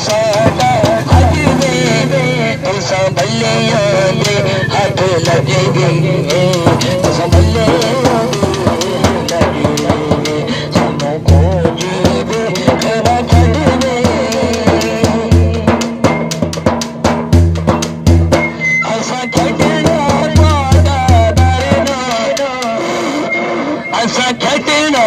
साडा अज वे तुसा बल्लियां दे हाथ लग गए तुसा बल्लियां दे लग गए सानू खोजी दे खरा छड़ वे असा छड़ना पादा डरना असा छड़ना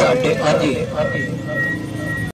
साडे अजी